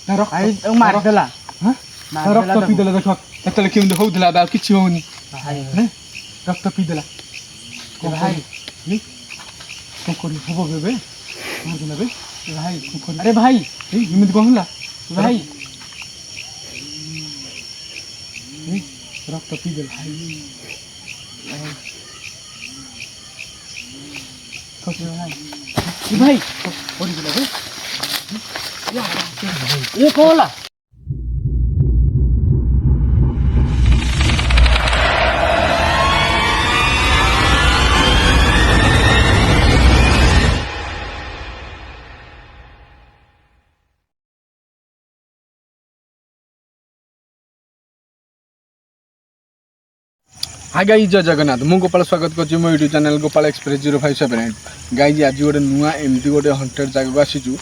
ମାରିଦେଲା ରକ୍ତ ପିଇଦେଲା ଦେଖ ସେତେବେଳେ କେମିତି ହଉଥିଲା ଏବେ ଆଉ କିଛି ହଉନି ରକ୍ତ ପିଇଦେଲା ଭାଇ କଣ କରିବି ହବ ଏବେ ମାରିଦେଲା ବେ ଭାଇ ଆରେ ଭାଇ ଏମିତି କଣ ହେଲା ଭାଇ ରକ୍ତ ପିଇଦେଲା ଭାଇ ପଡ଼ିଥିଲା ବେ ଏ କଣ ହେଲା हाय गाइज जय जगन्नाथ मु गोपाल स्वागत कर मो YouTube channel Gopal express 0578 guys आज गोटे नुआ एमती गोटे हंटेड जगह आसीचु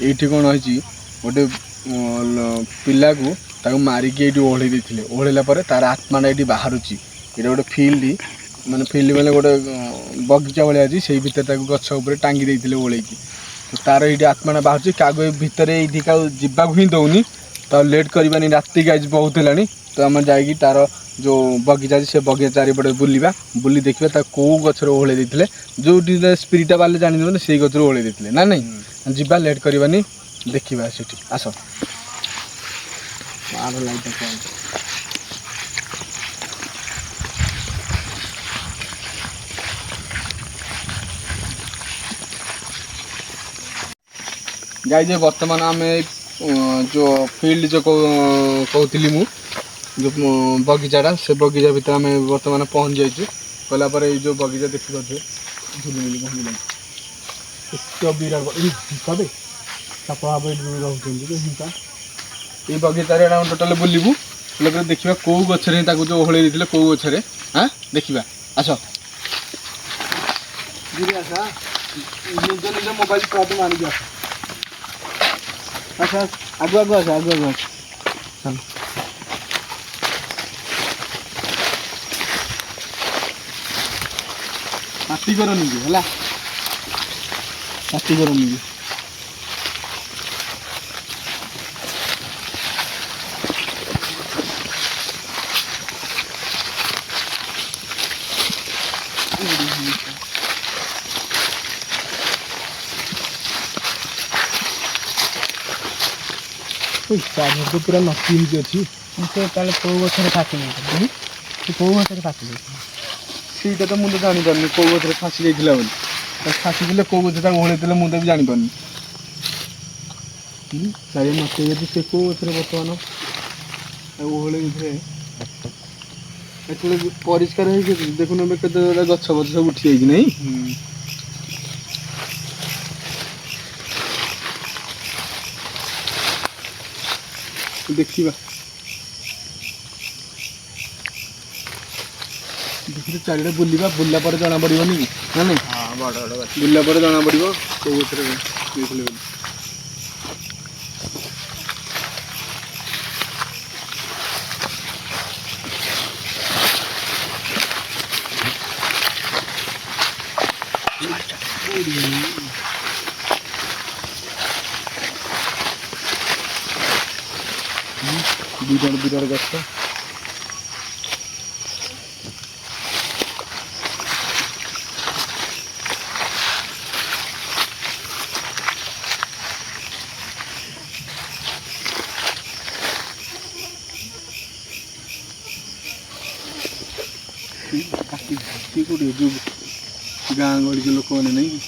ये कौन होती गोटे पिला को मारिकी ये ओढ़ी देते ओढ़ला तार आत्माटा ये बाहर ये गोटे फील्ड माने फील्ड मैंने गोटे बगीचा भाया अच्छी से भितर गछ उपर टांगी देते ओढ़ेकी तो तार ये आत्माटा बाहर क्या भितर ये जावाक ही दौनी तो लेट करवानी राति आज बहुत है तो आम जा तार जो बगीचा से बगीचा चारिपटे बुलवा बुली देखा कौ गचर ओढ़े देते जो स्पिरिटा बाले जानी से गचर ओढ़े देते ना नहीं जीवा लेट करवानी देखा से आस गाइज बर्तमान आम जो फील्ड जो कहती मु जो बगीचाटा से बगीचा भितर आम बर्तमान पहुँच जाइए गलापर जो बगीचा देखी पारे झुलिमिली पहुँच ये बगीचारे टोटाल बुलू बोले देखा कौ गचर जो ओढ़े देते कौ गचर हाँ देखा आस निज निज मोबाइल टॉप मारिक आस अच्छा आगु आगु आस आगु आगु आस चल पार्टी करनी है पार्टी करनी तो पूरा नकी अच्छी कौ गचर फाँसी नहीं कौ गचर फाँसी सीटा तो मुझे जानी पारनी कौ गचर फाँसी जाता फाँसी देते कौ गचर ओढ़े मुझे भी जानी पारनी चार नकी अच्छी से कौ गचर बर्तमान ओढ़े परिष्कार देखुन के गछ बछ सब उठी जाए नहीं देखा देखिए चारिटा बुलवा बुलला पर जना पड़ोनी ना नहीं हाँ बड़ बड़ बुलला पर जना पड़ो कौ गचर बिराड़ गछ गाँ गहली लोक मैंने नहीं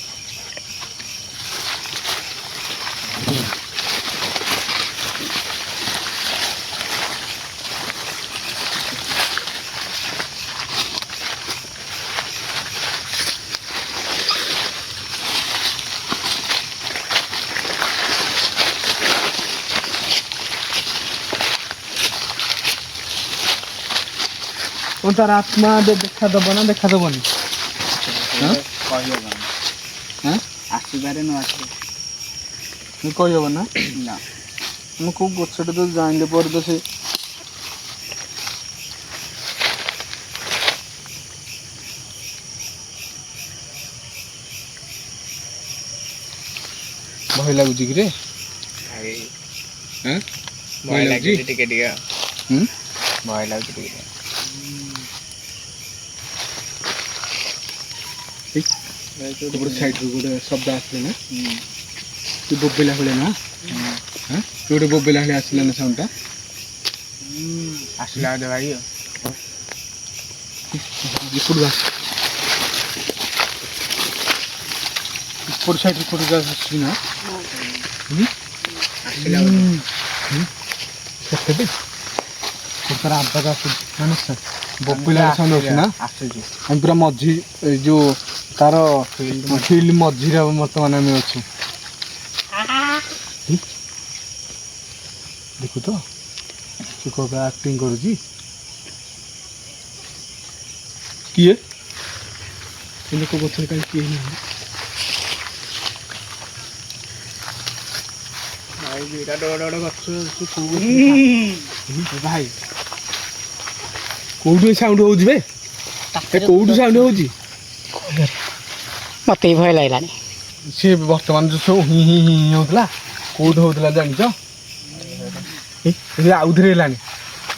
तार आत्मा देखा दब ना देखा दबनी आसबार न कहब ना ना कौ गचटा तो जानले पर तो से भय लगुच कि ହାଁ ଭୟ ଲାଗୁଛି ଟିକେ ଟିକେ ହୁଁ ଭୟ ଲାଗୁଛି ଟିକେ ଗୋଟେ ସାଇଡରୁ ଗୋଟେ ଶବ୍ଦ ଆସିଲା ନା ତୁ ବୋବେଇଲା ଭଳିଆ ନା ହାଁ ଗୋଟେ ବୋବେଇଲା ଭଳିଆ ଆସିଲା ନା ସାଉଣ୍ଡଟା ଆସିଲା ବୋଧେ ଭାଇ ଏପଟୁ ଆସ ଏପଟ ସାଇଡରୁ କୋଉଠି ଆସୁଛି ନା ଆସିଲା କେତେ ତାର ଆବାଜ ଆସୁଛି ମାନେ ବୋବେଇଲା ସାଉଣ୍ଡ ହଉଛି ନା ଆସୁଛି ଆମେ ପୁରା ମଝି ଏଇ ଯୋଉ ତାର ଫିଲ୍ଡ ମଝିରେ ବର୍ତ୍ତମାନ ଆମେ ଅଛୁ ଦେଖୁ ତ ସେ କବେ ଆକ୍ଟିଂ କରୁଛି କିଏ ସେ ଲୋକ ପଛରେ କାହିଁ କିଏ ନାହିଁ ଭାଇ ବିରାଟ ବଡ଼ ବଡ଼ ଗଛ ଭାଇ କୋଉଠୁ ଏ ସାଉଣ୍ଡ ହଉଛି ବେ କୋଉଠୁ ସାଉଣ୍ଡ ହଉଛି ମତେ ବି ଭୟ ଲାଗିଲାଣି ସେ ବର୍ତ୍ତମାନ ଯୋଉ ସବୁ ହିଁ ହିଁ ହିଁ ହଉଥିଲା କୋଉଠୁ ହଉଥିଲା ଜାଣିଛ ଆଉଥରେ ହେଲାଣି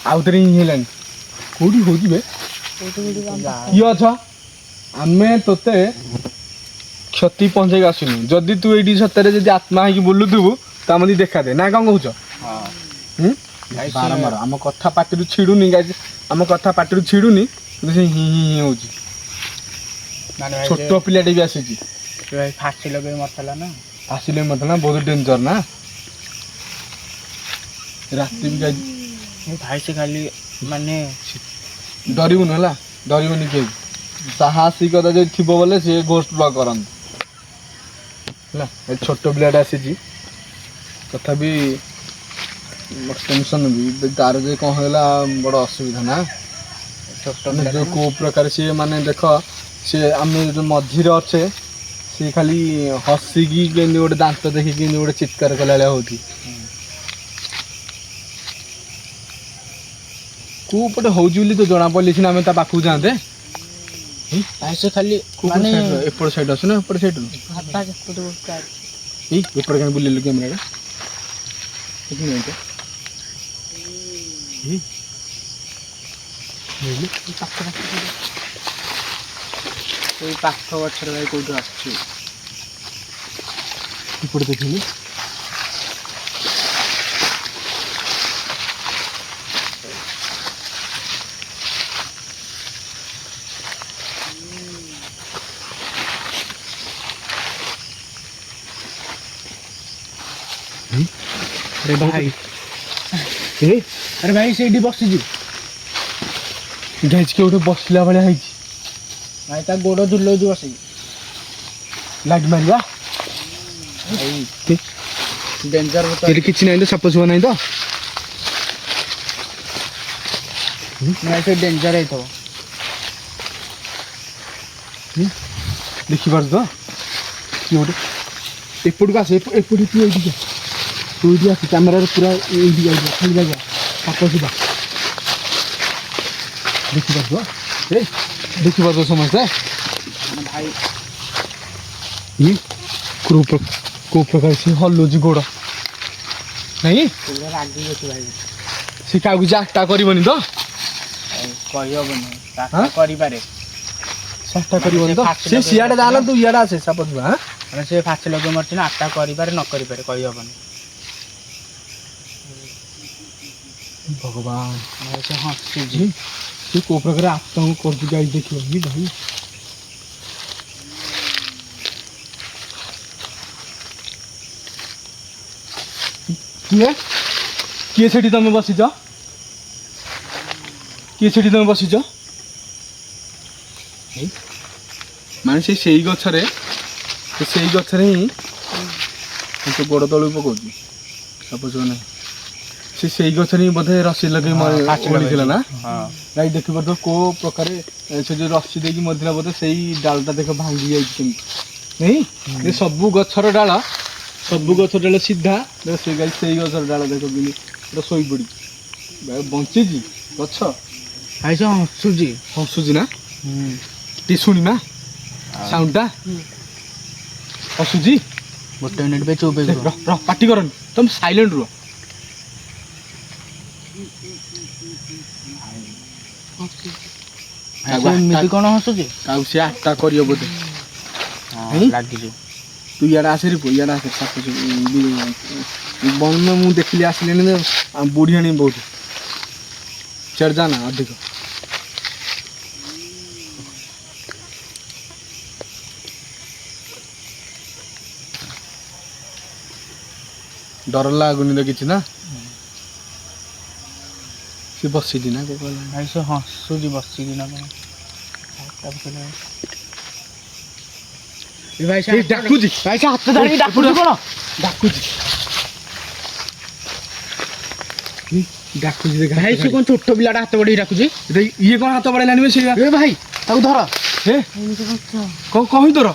ଆଉଥରେ ହିଁ ହେଲାଣି କୋଉଠି ହଉଛି ବେ କିଏ ଅଛ ଆମେ ତୋତେ କ୍ଷତି ପହଞ୍ଚେଇକି ଆସୁନୁ ଯଦି ତୁ ଏଇଠି ସତରେ ଯଦି ଆତ୍ମା ହେଇକି ବୁଲୁଥିବୁ ତା ମତେ ଦେଖା ଦେ ନା କ'ଣ କହୁଛ ବାରମ୍ବାର ଆମ କଥା ପାଟିରୁ ଛିଡୁନି ଆମ କଥା ପାଟିରୁ ଛିଡୁନି କିନ୍ତୁ ସେ ହିଁ ହିଁ ହିଁ ହଉଛି ଛୋଟ ପିଲାଟେ ବି ଆସିଛି ଭାଇ ଫାସି ଲଗେଇ ମରିଥିଲା ନା ଆସିଲେ ମତେ ନା ବହୁତ ଡେଞ୍ଜର ନା ରାତି ବି ଯାଇ ଭାଇ ସେ ଖାଲି ମାନେ ଡରିବୁନି ହେଲା ଡରିବୁନି କେହି ସାହସିକତା ଯଦି ଥିବ ବୋଲେ ସିଏ ଗୋଷ୍ଟ ବ୍ଲକ୍ କରନ୍ତି ହେଲା ଏ ଛୋଟ ପିଲାଟା ଆସିଛି ତଥାପି ଟେନସନ୍ ବି ତାର ଯେ କ'ଣ ହେଲା ବଡ଼ ଅସୁବିଧା ନା ଛୋଟ ଯେଉଁ କେଉଁ ପ୍ରକାର ସିଏ ମାନେ ଦେଖ ସିଏ ଆମେ ଯେଉଁ ମଝିରେ ଅଛେ ସିଏ ଖାଲି ହସିକି କେମିତି ଗୋଟେ ଦାନ୍ତ ଦେଖିକି କେମିତି ଗୋଟେ ଚିତ୍କାର କଲା ଭଳିଆ ହେଉଛି କେଉଁ ପଟେ ହେଉଛି ବୋଲି ତ ଜଣାପଡ଼ିଲେ ସିନା ଆମେ ତା ପାଖକୁ ଯାଆନ୍ତେ ଭାଇ ସେ ଖାଲି ମାନେ ଏପଟ ସାଇଡ୍ ଆସୁ ନା ଏପଟ ସାଇଡ୍ରୁ ଏଇ ଏପଟେ କାହିଁ ବୁଲେଇଲୁ କ୍ୟାମେରାଟା ଦେଖିନାହିଁ ତ ଏଇ ପାଖ ଗଛରେ ଭାଇ କୋଉଠୁ ଆସୁଛି ଏପଟେ ଦେଖିଲି अरे भाई अरे भाई ସେଇଠି ବସିଛୁ ଗାଇଛି କିଏ ଗୋଟେ ବସିଲା ଭଳିଆ ହେଇଛି ଭାଇ ତା ଗୋଡ଼ ଝୁଲଉଛି ବସିକି ଲାଗି ମାରିବା ଡେଞ୍ଜର ଏଠି କିଛି ନାହିଁ ତ ସାପ ସୁପ ନାହିଁ ତ ନାଇଁ ସେ ଡେଞ୍ଜର ହେଇଥିବ ଦେଖିପାରୁଛୁ ତ କିଏ ଗୋଟେ ଏପଟକୁ ଆସ ଏପଟେ ତୁ ଏଇଠିକି ତୁ ଏଇଠି ଆସ କ୍ୟାମେରାରେ ପୁରା ଏଇଠିକି ଆଇଯିବ ଖାଲି ଜାଗା ସାପ ସୁପା ଦେଖିପାରୁଛ ଦେଖିପାରୁଛ ସମସ୍ତେ ଭାଇ କୋଉ ପ୍ରକାର ସେ ହଲୁଛି ଗୋଡ଼ ନାଇଁ ରାଗି ଅଛି ଭାଇ ସେ କାହାକୁ କିଛି ଆଟା କରିବନି ତ କହିହବନି କରିପାରେ ଆଟା କରିବନି ତ ସେ ସିଆଡ଼େ ଯାଆନା ତୁ ଇଆଡ଼େ ଆସେ ସାପ ଯିବା ମାନେ ସେ ଫାସି ଲଗେଇ ମରିଛି ନା ଆଟା କରିପାରେ ନ କରିପାରେ କହିହବନି ଭଗବାନ ସେ ହସୁଛି ସେ କୋଉ ପ୍ରକାର ଆତଙ୍କ କରୁଛି ଗାଈ ଦେଖିବ କି ଭାଇ କିଏ କିଏ ସେଠି ତମେ ବସିଛ କିଏ ସେଠି ତମେ ବସିଛ ମାନେ ସେଇ ଗଛରେ ହିଁ ତୁ ଗୋଡ଼ ତଳକୁ ପକଉଛି ସାପସୁପ ନାହିଁ ସେ ସେଇ ଗଛରେ ହିଁ ବୋଧେ ରସି ଲଗେଇ ମରିଥିଲା ନା ଗାଈ ଦେଖିପାରୁଥିବ କୋଉ ପ୍ରକାର ସେ ଯୋଉ ରସି ଦେଇକି ମରିଥିଲା ବୋଧେ ସେଇ ଡାଳଟା ଦେଖ ଭାଙ୍ଗି ଯାଇଛି କେମିତି ନାଇଁ ସବୁ ଗଛର ଡାଳ ସିଧା ସେ ଗାଈ ସେଇ ଗଛର ଡାଳ ଦେଖ କେମିତି ପୁରା ଶୋଇ ପଡ଼ିଛି ବଞ୍ଚିଛି ଗଛ ଭାଇ ସେ ହସୁଛି ନା ଟିକେ ଶୁଣିମା ସାଉଣ୍ଡଟା ହସୁଛି ଗୋଟେ ମିନିଟ୍ ପାଇଁ ଚୁପ୍ ପାଟି କରନି ତମେ ସାଇଲେଣ୍ଟ ରୁହ ଏମିତି କ'ଣ ହସୁଛି? ଆଉ ସେ ଆଠଟା କରିବ ବୋଧେ। ଲାଗିଛୁ ତୁ ଇଆଡ଼େ ଆସିରି ପୁଅ, ଇଆଡ଼େ ଆସେ ସାପ ବନ ମୁଁ ଦେଖିଲି ଆସିଲେଣି ବୁଢ଼ୀ ଆଣି ବହୁତ ସିଆଡ଼େ ଯାନା ଅଧିକ। ଡର ଲାଗୁନି ତ କିଛି ନା? ସେ ବସିଛି ନା ଭାଇ ସେ ହସୁଛି ବସିକି ନା କ'ଣ? ଭାଇ ସେ ଡାକୁଛି, ଭାଇ ସେ ହାତ ଧରିକି ଡାକୁଛି କ'ଣ? ଡାକୁଛି ଡାକୁଛି ଦେଖ। ଭାଇ ସେ କ'ଣ ଛୋଟ ପିଲାଟା ହାତ ବଢ଼େଇ ଡାକୁଛି? ଇଏ କ'ଣ ହାତ ବଢ଼େଇଲାନି ବେ? ସେଇଆ ଏ ଭାଇ ତାକୁ ଧର। କ'ଣ କହି ତୋର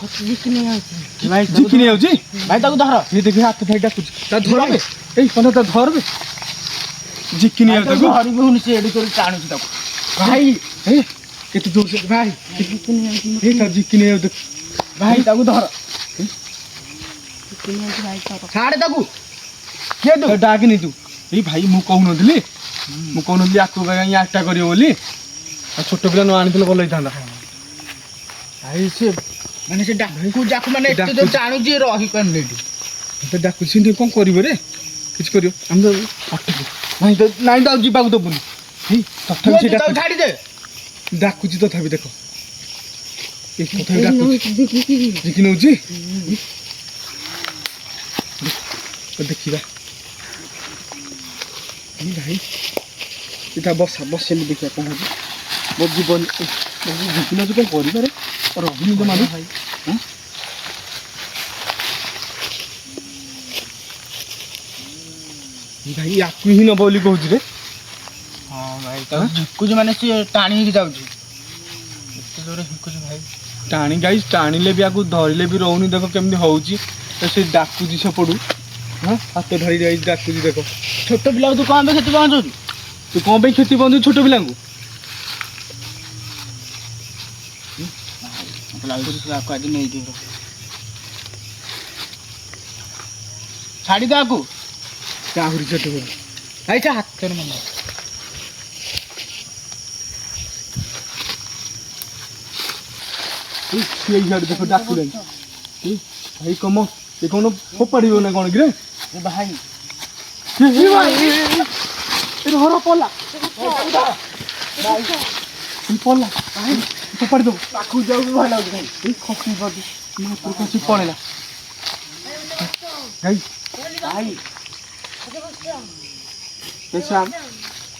ଭାଇ ଝିକି ନେଇଯାଉଛି? ଭାଇ ତାକୁ ଧର। ଏ ଦେଖି ହାତ ଧରି ଡାକୁଛି, ତା ଧରବେ। ଏଇ କ'ଣ ତା ଧରବେ? ଝିକି ନେଇଯାଉଛି ତାକୁ। ଧରିବି ହଉନି, ସେ ଏଠି କରି ଟାଣୁଛି ତାକୁ। ଭାଇ ଏ କେତେ ଜୋର ସେ ଭାଇ ଏ ତା ଝିକି ନେଇଯାଉଛି ଭାଇ ତାକୁ ଧର। ଛାଡ଼େ ତାକୁ। କିଏ ତୁ ଡାକିନି ତୁ? ଏଇ ଭାଇ ମୁଁ କହୁନଥିଲି ଆକୁ କାହିଁକି ଆଠଟା କରିବ ବୋଲି? ଆଉ ଛୋଟ ପିଲା ନ ଆଣିଥିଲେ ଭଲ ହେଇଥାନ୍ତା। ଭାଇ ସେ ମାନେ ସେ ଡାକୁ ମାନେ ଏତେ ଜୋର ଟାଣୁଛି, ରହିପାରୁନି ଏଠି। ମତେ ଡାକୁଛି କ'ଣ କରିବ ରେ? କିଛି କରିବ ଆମେ ତ ଅଟକୁ ନାଇଁ ତ ଆଉ ଯିବାକୁ ଦେବୁନି। ତଥାପି ସେ ଛାଡ଼ିଦେ। ଡାକୁଛି ତଥାପି ଦେଖ, ତଥାପି ଡାକୁଛି ଝିକି ନେଉଛି। ଦେଖିବା ଭାଇ ଏଇଟା ବସେନି, ଦେଖିବା କ'ଣ ହେଉଛି। ମୋ ଜୀବନ ଝିକି ନେଉଛି, କ'ଣ କରିବାରେ ରହୁନି ତ ମାନେ। ଭାଇ ଭାଇ ଆକୁ ହିଁ ନବ ବୋଲି କହୁଛି ରେ। ହଁ ଭାଇ ତାକୁ ଝିକୁଛି ମାନେ ସିଏ ଟାଣି ହେଇକି ଯାଉଛି, ଏତେ ଜୋରେ ଝିକୁଛି ଭାଇ। ଟାଣିଲେ ବି ଆକୁ ଧରିଲେ ବି ରହୁନି। ଦେଖ କେମିତି ହଉଛି, ସେ ଡାକୁଛି ସେପଟୁ। ହଁ ହାତ ଧରି ଯାଇଛି ଡାକୁଛି ଦେଖ। ଛୋଟ ପିଲାକୁ ତୁ କ'ଣ ପାଇଁ କ୍ଷତି ପହଞ୍ଚଉଛୁ? ତୁ କ'ଣ ପାଇଁ କ୍ଷତି ପହଞ୍ଚୁଛୁ ଛୋଟ ପିଲାଙ୍କୁ? ମତେ ଲାଗୁଛି ଆକୁ ଆଜି ନେଇଯିବ। ଛାଡ଼ି ଦେ ଆକୁ। ଆହୁରି ଛୋଟ ପିଲା ଭାଇ ସେ ହାତରେ ମନେ ଇଆଡ଼େ ଦେଖ ଡାକୁଲେନି। ଭାଇ କମ ଏ କ'ଣ ଫୋପାଡ଼ିବ ନା କ'ଣ କିରେ? ଭାଇ ଘର ପଲା ପଲା ଫୋପାଡ଼ି ଦେବୁ। ପାଖକୁ ଯାଉ ଭଲ ଲାଗୁଛି ଭାଇ। ଏଇ ଖସି ପଳେଇଲା। ଭାଇ ଭାଇ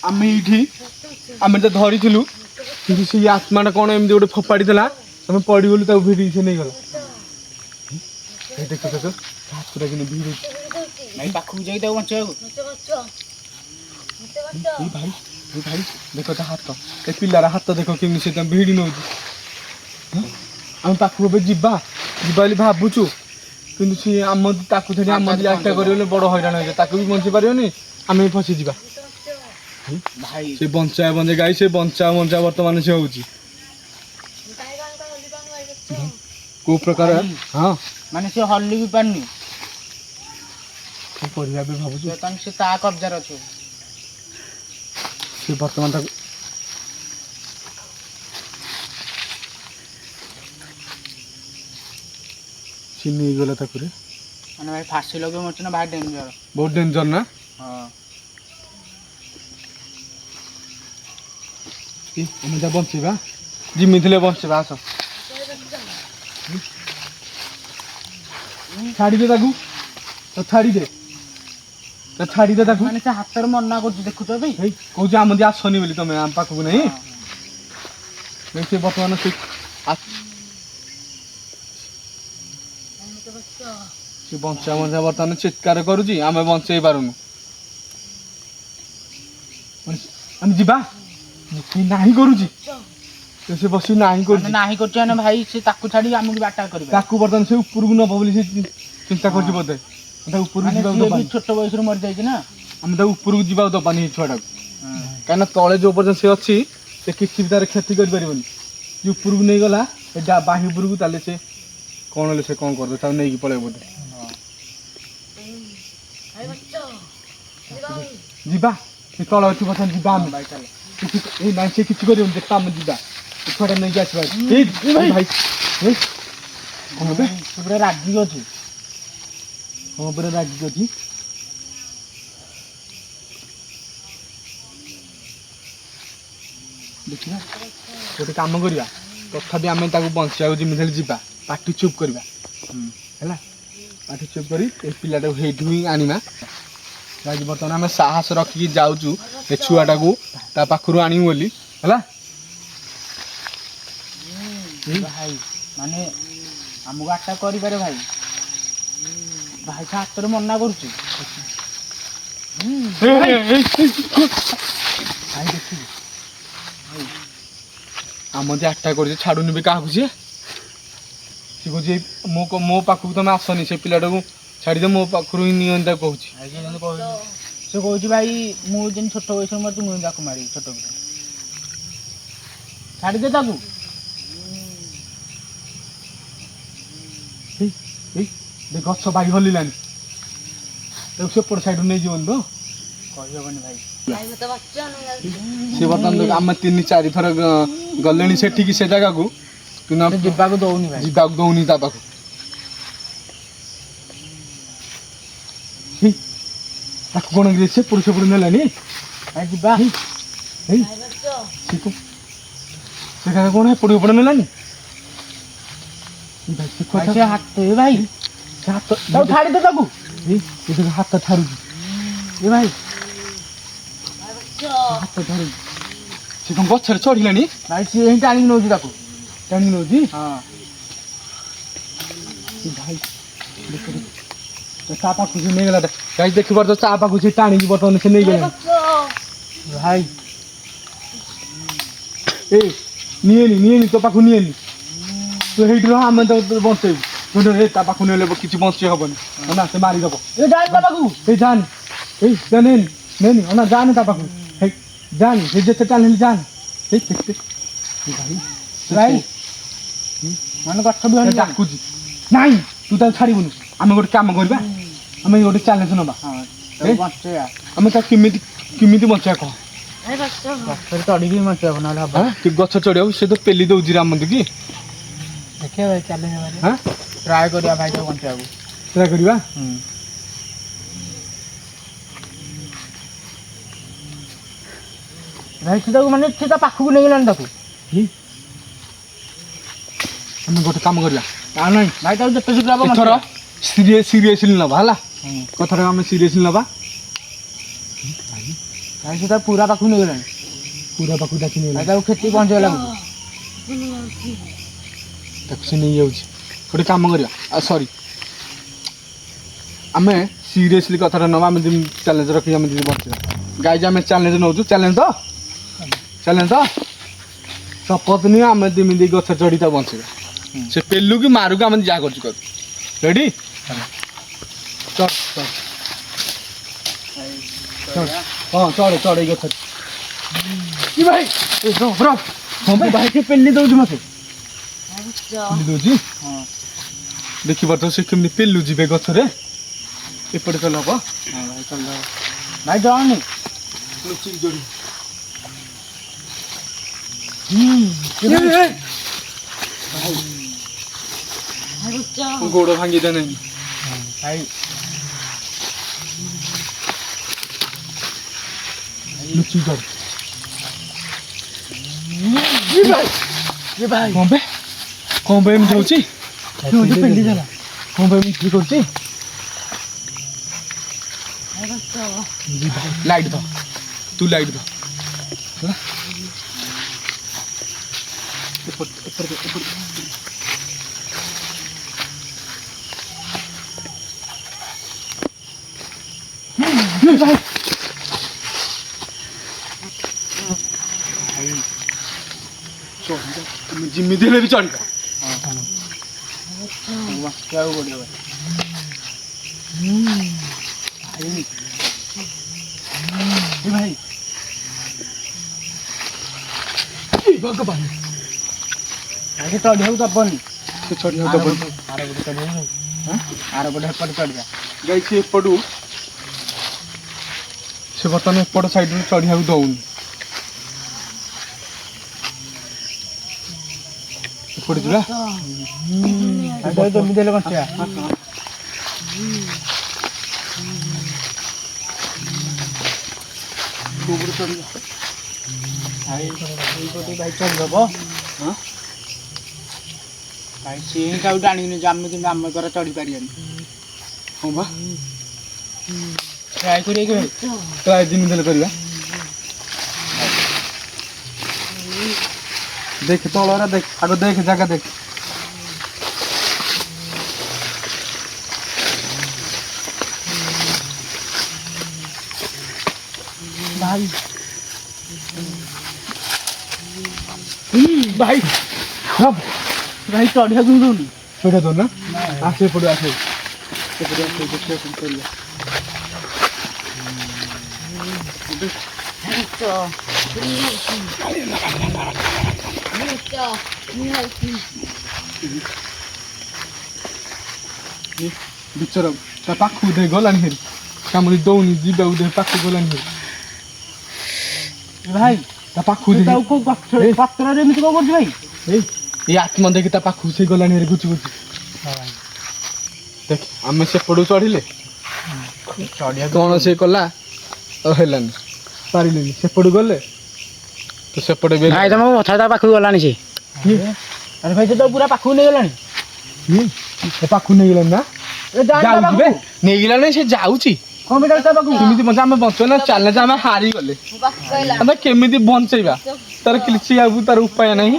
ଆମେ ଏଇଠି ଆମେ ତ ଧରିଥିଲୁ, କିନ୍ତୁ ସେଇ ଆତ୍ମାଟା କ'ଣ ଏମିତି ଗୋଟେ ଫୋପାଡ଼ି ଦେଲା, ଆମେ ପଡ଼ିଗଲୁ ତାକୁ ଭିଡ଼ି ସେ ନେଇଗଲା। ଦେଖ ହାତଟା କିନ୍ତୁ ଭିଡ଼ି। ଭାଇ ପାଖକୁ ଯାଇ ତାକୁ ବଞ୍ଚେଇବାକୁ। ଭାଇ ଦେଖ ତା ହାତ, ଏ ପିଲାର ହାତ ଦେଖ କେମିତି ସେ ଭିଡ଼ି ନେଉଛି। ଆମେ ପାଖକୁ ଏବେ ଯିବା ବୋଲି ଭାବୁଛୁ, କିନ୍ତୁ ସିଏ ତାକୁ ଛାଡ଼ି ଆମ ଆଠଟା କରିଗଲେ ବଡ଼ ହଇରାଣ ହେଇଯିବ। ତାକୁ ବି ବଞ୍ଚେଇ ପାରିବନି, ଆମେ ବି ଫସିଯିବା। ଭାଇ ସେ ବଞ୍ଚା ଗାଈ, ସେ ବଞ୍ଚା ବର୍ତ୍ତମାନ ସେ ହଉଛି କୋଉ ପ୍ରକାର। ହଁ ମାନେ ସେ ହଲି ବି ପାରୁନି। ପରିବା ବି ଭାବୁଛୁ ସେ ତା କବ୍ଜାରେ ଅଛି। ସେ ବର୍ତ୍ତମାନ ତାକୁ ସେ ନେଇଗଲା ତାକୁ ରେ। ମାନେ ଭାଇ ଫାଶୀ ଲଗେଇ ମରୁଛି ନା, ଭାଇ ଡେଞ୍ଜର, ବହୁତ ଡେଞ୍ଜର ନା? ହଁ ଆମେ ତା ବଞ୍ଚେଇବା, ଯେମିତି ହେଲେ ବଞ୍ଚେଇବା। ଆସ ଛାଡ଼ିଦେ ତାକୁ, ଛାଡ଼ିଦେ ତାକୁ। ମାନେ ସେ ହାତରେ ମନା କରୁଛି, ଦେଖୁଛ ଭାଇ। କହୁଛି ଆମ ଆସନି ବୋଲି ତମେ ଆମ ପାଖକୁ ନାହିଁ। ସେ ବର୍ତ୍ତମାନ ସେ ବଞ୍ଚା ବର୍ତ୍ତମାନ ଚିତ୍କାର କରୁଛି, ଆମେ ବଞ୍ଚେଇ ପାରୁନୁ। ଆମେ ଯିବା, ନାହିଁ କରୁଛି ସେ ବସି ନାହିଁ କରୁଛି ମାନେ ଭାଇ ସେ ତାକୁ ଛାଡ଼ି ଆମକୁ ବାଟା କରିବେ। ତାକୁ ବର୍ତ୍ତମାନ ସେ ଉପରକୁ ନବ ବୋଲି ସେ ଚିନ୍ତା କରୁଛି ବୋଧେ। ଉପରକୁ ଯିବାକୁ ଦବାନି, ଛୋଟ ବୟସରୁ ମରିଯାଇଛି ନା। ଆମେ ତାକୁ ଉପରକୁ ଯିବାକୁ ଦବାନି ଏ ଛୁଆଟାକୁ। କାହିଁକିନା ତଳେ ଯୋଉ ପର୍ଯ୍ୟନ୍ତ ସେ ଅଛି ସେ କିଛି ବି ତାର କ୍ଷତି କରିପାରିବନି। ଯେ ଉପରକୁ ନେଇଗଲା ଏଟା ବାହି ଉପରକୁ, ତାହେଲେ ସେ କ'ଣ ହେଲେ ସେ କ'ଣ କରିବ, ତାକୁ ନେଇକି ପଳେଇବ ବୋଧେ। ଯିବା, ସେ ତଳେ ଅଛି ବର୍ତ୍ତମାନ ଯିବା ଆମେ। ନାଇଁ ସେ କିଛି କରିବନି, ଦେଖ ଆମେ ଯିବା। ଛୁଆଟା ନେଇକି ଆସିବା ଏଇ ଭାଇ ଏଇ କଣ ବେ ସେ ପୁରା ରାଗିକି ଅଛି। ହଁ ପୁରା ରାଗିକି ଅଛି। ଦେଖିବା ଗୋଟେ କାମ କରିବା ତଥାପି ଆମେ ତାକୁ ବଞ୍ଚିବାକୁ ଯେମିତି ହେଲେ ଯିବା ପାଟି ଚୁପ୍ କରିବା ହେଲା ପାଟି ଚୁପ୍ କରି ଏ ପିଲାଟାକୁ ହେଇଠୁ ହିଁ ଆଣିବା। ଆଜି ବର୍ତ୍ତମାନ ଆମେ ସାହସ ରଖିକି ଯାଉଛୁ ଏ ଛୁଆଟାକୁ ତା ପାଖରୁ ଆଣିବୁ ବୋଲି ହେଲା। ଭାଇ ମାନେ ଆମକୁ ଆଟାକ୍ କରିପାରେ ଭାଇ। ଭାଇ ତା ହାତରେ ମନା କରୁଛି। ଭାଇ ଦେଖିବୁ ଆମ ଯେ ଆଟାକ୍ କରୁଛି ଛାଡୁନି ବି କାହାକୁ ସିଏ କହୁଛି ମୋ ପାଖକୁ ତମେ ଆସନି ସେ ପିଲାଟାକୁ ଛାଡ଼ିଦେ ମୋ ପାଖରୁ ହିଁ ନିଅନି ତାକୁ କହୁଛି। ଭାଇ ସେ ଯେମିତି କହୁଛି ସେ କହୁଛି ଭାଇ ମୁଁ ଯେମିତି ଛୋଟ ବୟସରେ ମୋତେ ମୁଁ ତାକୁ ମାରିବି ଛୋଟ ପିଲା। ଛାଡ଼ିଦେ ତାକୁ। ଗଛ ବାଇ ହଲିଲାନି ତାକୁ ସେପଟ ସାଇଡ୍ ନେଇଯିବନି ତ କହିହବନି ଭାଇ। ସେ ବର୍ତ୍ତମାନ ଆମେ 3-4 ଥର ଗଲେଣି ସେଠିକି ସେ ଜାଗାକୁ କିନ୍ତୁ ସେ ଯିବାକୁ ଦଉନି ଭାଇ। ଯିବାକୁ ଦଉନି ତା ପାଖକୁ। ତାକୁ କଣ ସେପଟୁ ନେଲାନି ଭାଇ ଯିବା। ସେ କଣ ଏପଟୁ ଏପଟ ନେଲାନି ଭାଇ ସେ ହାତ ଭାଇ ତାକୁ ଛାଡ଼ିଦେ ତାକୁ। ହାତ ଠାରୁଛି ଏ ଭାଇ ହାତ ଠାରୁଛି ସେ କଣ ଗଛରେ ଚଢିଲାଣି ଭାଇ ସିଏ ହିଁ ଟାଣିକି ନେଉଛି ତାକୁ। ଟାଣିକି ନେଉଛି ହଁ ଭାଇ ତା ପାଖକୁ ସେ ନେଇଗଲା ଗାଈ ଦେଖିପାରୁଛ ତା ପାଖକୁ ସେ ଟାଣିକି ବର୍ତ୍ତମାନ ସେ ନେଇଗଲା। ଭାଇ ଏ ନିଏନି ତୋ ପାଖକୁ ନିଏନି ତୁ ହେଇଠି ରହ ଆମେ ତ ବଞ୍ଚେଇବୁ ଏ ତା ପାଖକୁ ନେଲେ କିଛି ବଞ୍ଚେଇ ହବନି ନା ସେ ମାରିଦବ। ଏ ଯାଆନି ତା ପାଖକୁ। ଏଇ ଯାନି ନେନି ଅନା ଯାନି ତା ପାଖକୁ ହେଇ ଯାନି ସେ ଯେତେ ଟାଣିଲି ଯାନି ଭାଇ ଭାଇ ମାନେ ଗଛ ବି ହନି ଡାକୁଛି ନାଇଁ ତୁ ତାକୁ ଛାଡ଼ିବୁନି। ଆମେ ଗୋଟେ କାମ କରିବା ଆମେ ଗୋଟେ ଚ୍ୟାଲେଞ୍ଜ ନେବା ବଞ୍ଚେଇବା। ଆମେ ତାକୁ କେମିତି ବଞ୍ଚେଇବା କହ ଗଛରେ ଚଢ଼ିକି ବଞ୍ଚେଇବ ନହେଲେ ହବ। ଗଛ ଚଢ଼ିବାକୁ ସେ ତ ପେଲି ଦଉଛି ରାମନ୍ତି କି ଦେଖିବା ଭାଇ ଚ୍ୟାଲେଞ୍ଜ ଟ୍ରାଏ କରିବା ଭାଇ ତାକୁ ବଞ୍ଚେଇବାକୁ। ଟ୍ରାଏ କରିବା ଭାଇ ସେ ତାକୁ ମାନେ ସେ ତା ପାଖକୁ ନେଇଗଲାଣି ତାକୁ। ଆମେ ଗୋଟେ କାମ କରିବା ନାଇଁ ଭାଇ ତାକୁ ଯେତେ ଶୀଘ୍ର ହବ ଏଥର ସିରିୟସଲି ନେବା ହେଲା କଥାଟା ଆମେ ସିରିୟସଲି ନେବା। ଭାଇ ସେ ତା ପୁରା ପାଖକୁ ନେଇଗଲାଣି। ପୁରା ପାଖକୁ ଡାକି ନେଇଗଲା ଭାଇ ତାକୁ କ୍ଷତି ପହଞ୍ଚେଇବା ଲାଗୁଛି। ତାକୁ ସେ ନେଇଯାଉଛି ଗୋଟେ କାମ କରିବା ସରି ଆମେ ସିରିୟସଲି କଥାଟା ନେବା। ଆମେ ଯେମିତି ଚ୍ୟାଲେଞ୍ଜ ରଖିକି ଆମେ ଯେମିତି ବଞ୍ଚିବା ଗାଈ ଯେ ଆମେ ଚ୍ୟାଲେଞ୍ଜ ନେଉଛୁ ଚ୍ୟାଲେଞ୍ଜ ତ ଶପଥ ନିଅ ଆମେ ଯେମିତି ଗଛ ଚଢ଼ି ତା ବଞ୍ଚିବା ସେ ପେଲୁ କି ମାରୁକୁ ଆମେ ଯାହା କରୁଛୁ କରୁ ରେଡ଼ି ହଁ ଚଢ଼ ଏଇ ଗଛ କି ଭାଇ ଭାଇ ସେ ପେଲି ଦଉଛି ମତେ। ପେଲି ଦଉଛି ଦେଖିପାରୁଛ ସେ କେମିତି ପେଲୁ ଯିବେ ଗଛରେ ଏପଟେ କଲେ ହବ। ଭାଇ ଚଲ ଭାଇ ଯାଅନି। ଗୋଡ଼ ଭାଙ୍ଗି ଦେନେ ଭାଇ ଲୁଚି କଣ ପାଇଁ ଏମିତି ହଉଛି ପେଲି ଦେଲା। କଣ ପାଇଁ ଏମିତି କରୁଛି ଲାଇଟ୍ ଧ ତୁ ଲାଇଟ୍ ଧ ଯେମିତି ହେଲେ ବି ଚଳିବ ବଞ୍ଚିବାକୁ ପଡ଼ିବ ଭାଇ। ଭଗବାନ ସେ ଚଢ଼ିବାକୁ ଦବନି। ସେ ଚଢ଼ିବାକୁ ଦବନି ଆର ପଟେ ଚଢ଼ିବାକୁ ଆର ପଟେ ଏପଟେ ଚଢ଼ିବା ଯାଇଛି ଏପଟୁ ସେ ବର୍ତ୍ତମାନ ଏପଟ ସାଇଡରୁ ଚଢ଼ିବାକୁ ଦଉନି ପଡ଼ିଯିବା। ଜମି ଦେଲେ ବଞ୍ଚିବା। ଏଇପଟେ ଭାଇ ଚଳିଦବ। ଭାଇ ସିଏ କାହାକୁ ଟାଣିକିନି ଆମେ କିନ୍ତୁ ଆମ ଦ୍ୱାରା ଚଢ଼ି ପାରିବାନି। ହଁ ବା ଟ୍ରାଏ କରିବା କି ଭାଇ? ଟ୍ରାଏ ଯେମିତି ହେଲେ କରିବା। ଦେଖ ତଳରା ଦେଖ, ଆଗ ଦେଖ ଜାଗା ଦେଖ। ଭାଇ ଭାଇ ଭାଇ ଚଢ଼ିବାକୁ ଦଉନି। ସେଇଟା ତ ନା ଆସେ ପଡ଼ୁ ଆସେ। ସେପଟେ ଆସି ଦେଖିବା କ'ଣ କରିବା। ବିଚର ତା ପାଖକୁ ଦେଇ ଗଲାଣି ହେରି, କାମୁଡ଼ି ଦଉନି ଯିବାକୁ ଦେଇ ପାଖକୁ ଗଲାଣି ହେରି। ଭାଇ ତା ପାଖକୁ ଦେଇ ପାତ୍ରରେ ଏମିତି କ'ଣ କରୁଛି ଭାଇ? ଏଇ ଆତ୍ମା ଦେଖି ତା ପାଖକୁ ସେ ଗଲାଣି ହେରି ଗୁଚି ଗୁଚି। ଦେଖ ଆମେ ସେପଟକୁ ଚଢ଼ିଲେ କ'ଣ ସେ କଲା ଆଉ ହେଲାନି, ପାରିଲେନି। ସେପଟୁ ଗଲେ ତ ସେପଟେ ଭାଇ ତମ କଥା ତା ପାଖକୁ ଗଲାଣି ସେ। ଆରେ ଭାଇ ସେ ତ ପୁରା ପାଖକୁ ନେଇଗଲାଣି। ପାଖକୁ ନେଇଗଲାଣି ନା ଯାଉଛି ନେଇଗଲାଣି ସେ ଯାଉଛି। କ'ଣ ପାଇଁ ତା ପାଖକୁ? କେମିତି ବଞ୍ଚା ଆମେ ବଞ୍ଚେଇବା ନା ଚ୍ୟାଲେଞ୍ଜ ଆମେ ହାରିଗଲେ ଆମେ କେମିତି ବଞ୍ଚେଇବା ତାର କିଛି ଆଉ ତାର ଉପାୟ ନାହିଁ।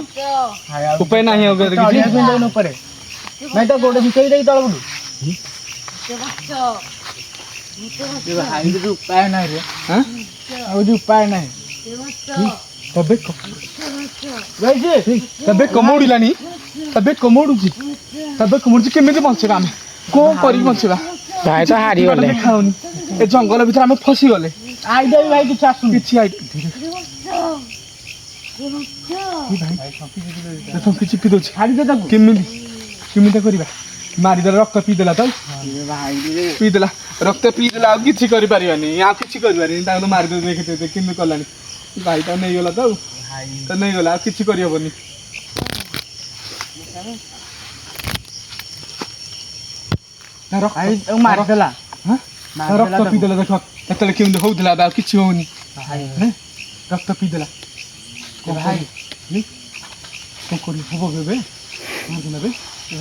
ଉପାୟ ନାହିଁ ଆଉ କିଛି। ଉପରେ ଭାଇ ତ ଗୋଡ଼ ଭିତରେ ଦେଇକି ତଳପଟୁ। ଭାଇ କିଛି ଉପାୟ ନାହିଁ ରେ। ଆଉ କିଛି ଉପାୟ ନାହିଁ। ତବେ କମୋଡ଼ିଲାଣି, ତବେ କମୋଡ଼ୁଛି, ତବେ କମୋଡ଼ୁଛି। କେମିତି ବଞ୍ଚେଇବା ଆମେ? କ'ଣ କରିକି ବଞ୍ଚେଇବା? ଭାଇ ତ ହାରିଗଲେ। ଦେଖାଉନି ଏ ଜଙ୍ଗଲ ଭିତରେ ଆମେ ଫସିଗଲେ। ଆଇଡ଼ିଆ ବି ଭାଇ କିଛି ଆସୁନି। କିଛି ଆଇଡ଼ିଆ ଚିପି ଦଉଛି। ଛାଡ଼ିଦେ ତାକୁ। କେମିତି କେମିତି କରିବା? ମାରିଦେଲା, ରକ୍ତ ପିଇଦେଲା ତ ପିଇଦେଲା, ରକ୍ତ ପିଇଦେଲା। ଆଉ କିଛି କରିପାରିବାନି, ଆଉ କିଛି କରିପାରିବାନି। ତାକୁ ମାରିଦେଲେ ଦେଖିତେ କେମିତି କଲାଣି। ଭାଇ ତ ନେଇଗଲା ତ ଆଉ ତ ନେଇଗଲା, ଆଉ କିଛି କରିହବନି। ମାରିଦେଲା। ରକ୍ତ ପିଇଦେଲା। ଦେଖ କେତେବେଳେ କେମିତି ହଉଥିଲା, ଏବେ ଆଉ କିଛି ହଉନି। ରକ୍ତ ପିଇଦେଲା। ଭାଇ କ'ଣ କରିବି? ହବ ଏବେ ନେବେ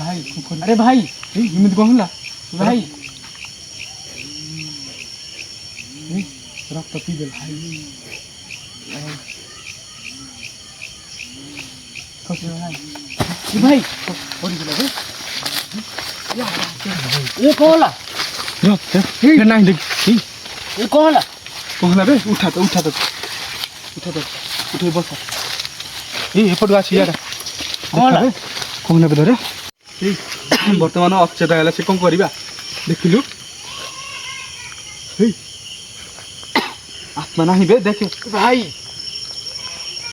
ଭାଇ? ଆରେ ଭାଇ ଏମିତି କ'ଣ ହେଲା? ଭାଇ ରକ୍ତ ପିଇଦେଲା। ଭାଇ ପଡ଼ିଗଲା ଏ କ'ଣ ହେଲା? ନାହିଁ ଦେଖି ଏ କ'ଣ ହେଲା? କ'ଣ ହେଲା ବେ? ଉଠା ତ ଉଠେଇ ବସ। ଏପଟୁ ଆସି ଇଆଡ଼ା କ'ଣ ହେଲା? କ'ଣ ନେବେ ଧରେ? ବର୍ତ୍ତମାନ ଅଚେତ ହେଲା ସେ। କ'ଣ କରିବା ଦେଖିଲୁ? ଆତ୍ମା ନାହିଁ ବେ ଦେଖେ ଭାଇ